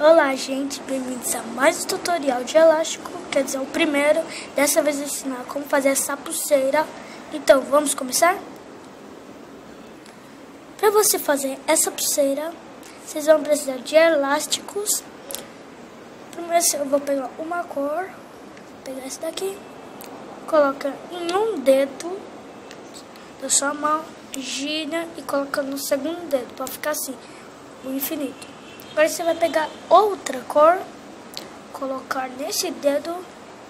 Olá gente, bem-vindos a mais um tutorial de elástico, quer dizer o primeiro. Dessa vez eu vou ensinar como fazer essa pulseira. Então vamos começar? Para você fazer essa pulseira, vocês vão precisar de elásticos. Primeiro eu vou pegar uma cor, vou pegar esse daqui, coloca em um dedo da sua mão, gira e coloca no segundo dedo, para ficar assim, o infinito. Agora você vai pegar outra cor, colocar nesse dedo,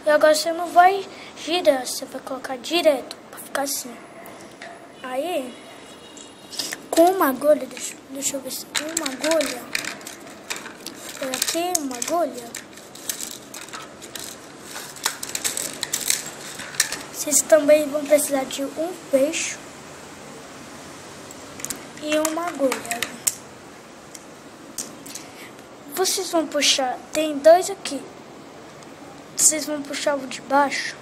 e agora você não vai girar, você vai colocar direto, para ficar assim. Aí, com uma agulha, deixa eu ver se tem uma agulha, pega aqui uma agulha. Vocês também vão precisar de um fecho e uma agulha. Vocês vão puxar, tem dois aqui. Vocês vão puxar o de baixo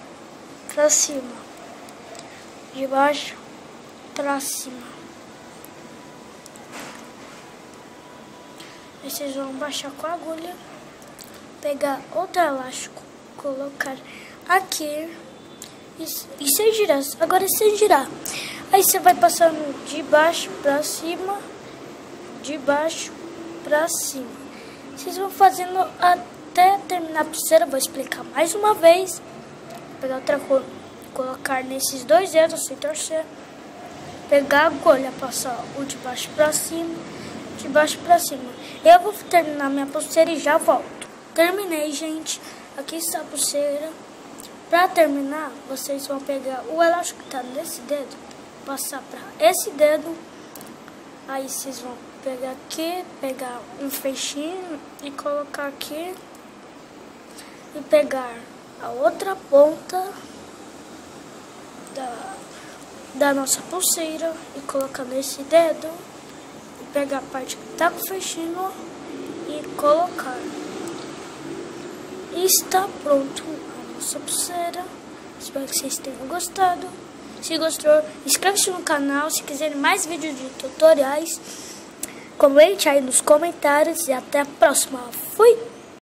pra cima. De baixo pra cima. Aí vocês vão baixar com a agulha, pegar outro elástico, colocar aqui e sem girar. Agora sem girar. Aí você vai passando de baixo pra cima, de baixo pra cima. Vocês vão fazendo até terminar a pulseira. Vou explicar mais uma vez. Vou pegar outra cor, colocar nesses dois dedos sem torcer. Pegar a agulha, passar o de baixo pra cima, de baixo pra cima. Eu vou terminar minha pulseira e já volto. Terminei, gente. Aqui está a pulseira. Pra terminar, vocês vão pegar o elástico que tá nesse dedo, passar pra esse dedo. Aí vocês vão pegar aqui, pegar um fechinho e colocar aqui. E pegar a outra ponta da nossa pulseira e colocar nesse dedo. E pegar a parte que tá com o fechinho e colocar. E está pronto a nossa pulseira. Espero que vocês tenham gostado. Se gostou, inscreva-se no canal. Se quiserem mais vídeos de tutoriais, comente aí nos comentários. E até a próxima. Fui!